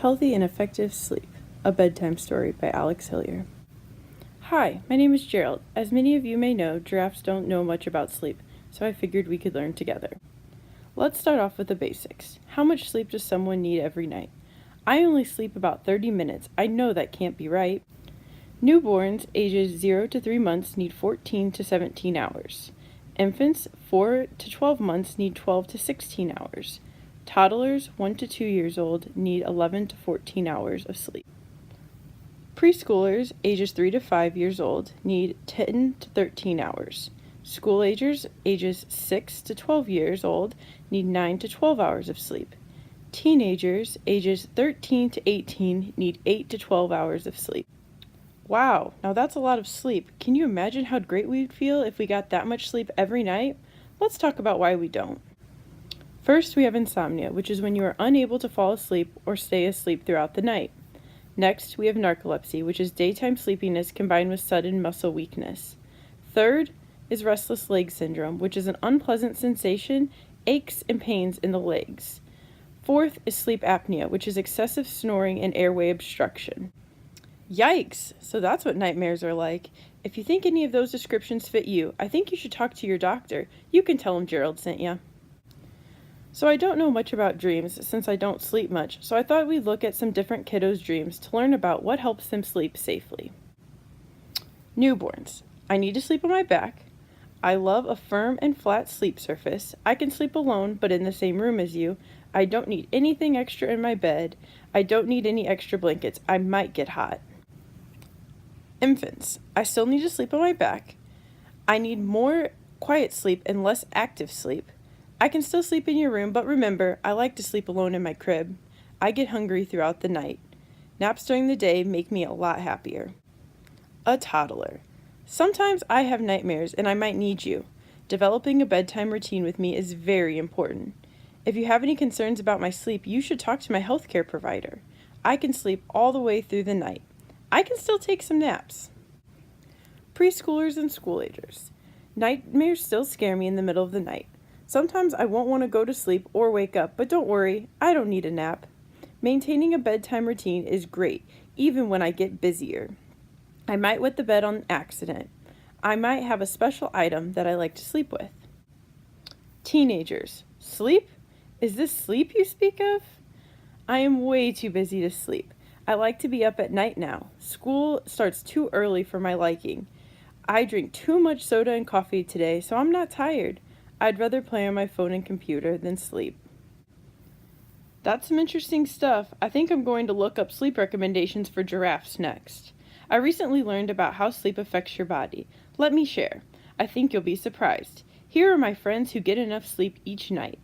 Healthy and Effective Sleep, a bedtime story by Alex Hillier. Hi, my name is Gerald. As many of you may know, giraffes don't know much about sleep, so I figured we could learn together. Let's start off with the basics. How much sleep does someone need every night? I only sleep about 30 minutes. I know that can't be right. Newborns ages 0 to 3 months need 14 to 17 hours. Infants 4 to 12 months need 12 to 16 hours. Toddlers 1 to 2 years old need 11 to 14 hours of sleep. Preschoolers ages 3 to 5 years old need 10 to 13 hours. School agers ages 6 to 12 years old need 9 to 12 hours of sleep. Teenagers ages 13 to 18 need 8 to 12 hours of sleep. Wow, now that's a lot of sleep. Can you imagine how great we'd feel if we got that much sleep every night? Let's talk about why we don't. First, we have insomnia, which is when you are unable to fall asleep or stay asleep throughout the night. Next, we have narcolepsy, which is daytime sleepiness combined with sudden muscle weakness. Third is restless leg syndrome, which is an unpleasant sensation, aches, and pains in the legs. Fourth is sleep apnea, which is excessive snoring and airway obstruction. Yikes! So that's what nightmares are like. If you think any of those descriptions fit you, I think you should talk to your doctor. You can tell him Gerald sent you. So I don't know much about dreams since I don't sleep much, so I thought we'd look at some different kiddos' dreams to learn about what helps them sleep safely. Newborns. I need to sleep on my back. I love a firm and flat sleep surface. I can sleep alone, but in the same room as you. I don't need anything extra in my bed. I don't need any extra blankets. I might get hot. Infants. I still need to sleep on my back. I need more quiet sleep and less active sleep. I can still sleep in your room, but remember, I like to sleep alone in my crib. I get hungry throughout the night. Naps during the day make me a lot happier. A toddler. Sometimes I have nightmares and I might need you. Developing a bedtime routine with me is very important. If you have any concerns about my sleep, you should talk to my healthcare provider. I can sleep all the way through the night. I can still take some naps. Preschoolers and school agers. Nightmares still scare me in the middle of the night. Sometimes I won't want to go to sleep or wake up, but don't worry, I don't need a nap. Maintaining a bedtime routine is great, even when I get busier. I might wet the bed on accident. I might have a special item that I like to sleep with. Teenagers. Sleep? Is this sleep you speak of? I am way too busy to sleep. I like to be up at night now. School starts too early for my liking. I drink too much soda and coffee today, so I'm not tired. I'd rather play on my phone and computer than sleep. That's some interesting stuff. I think I'm going to look up sleep recommendations for giraffes next. I recently learned about how sleep affects your body. Let me share. I think you'll be surprised. Here are my friends who get enough sleep each night.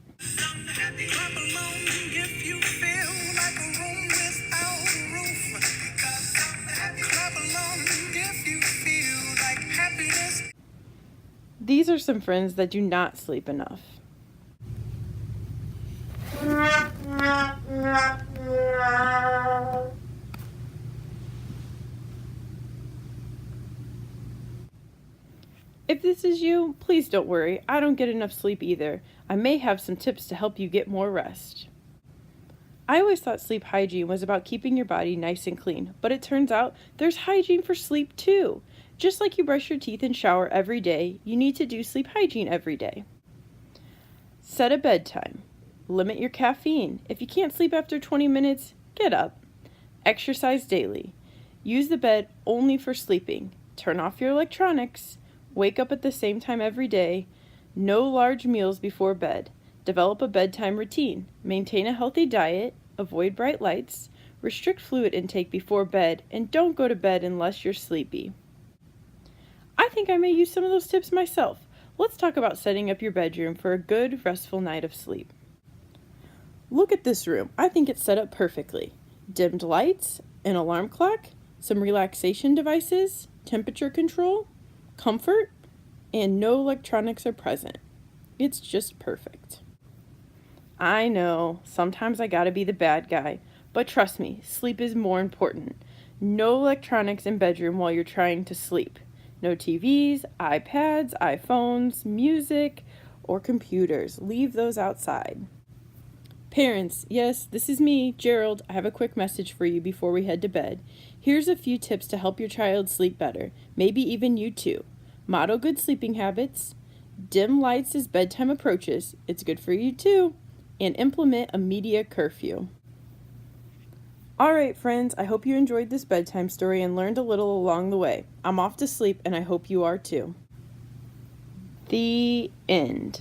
These are some friends that do not sleep enough. If this is you, please don't worry. I don't get enough sleep either. I may have some tips to help you get more rest. I always thought sleep hygiene was about keeping your body nice and clean, but it turns out there's hygiene for sleep too. Just like you brush your teeth and shower every day, you need to do sleep hygiene every day. Set a bedtime. Limit your caffeine. If you can't sleep after 20 minutes, get up. Exercise daily. Use the bed only for sleeping. Turn off your electronics. Wake up at the same time every day. No large meals before bed. Develop a bedtime routine. Maintain a healthy diet. Avoid bright lights. Restrict fluid intake before bed. And don't go to bed unless you're sleepy. I think I may use some of those tips myself. Let's talk about setting up your bedroom for a good, restful night of sleep. Look at this room. I think it's set up perfectly. Dimmed lights, an alarm clock, some relaxation devices, temperature control, comfort, and no electronics are present. It's just perfect. I know, sometimes I gotta be the bad guy, but trust me, sleep is more important. No electronics in bedroom while you're trying to sleep. No TVs, iPads, iPhones, music, or computers. Leave those outside. Parents, yes, this is me, Gerald. I have a quick message for you before we head to bed. Here's a few tips to help your child sleep better, maybe even you too. Model good sleeping habits, dim lights as bedtime approaches, it's good for you too, and implement a media curfew. Alright, friends, I hope you enjoyed this bedtime story and learned a little along the way. I'm off to sleep, and I hope you are too. The end.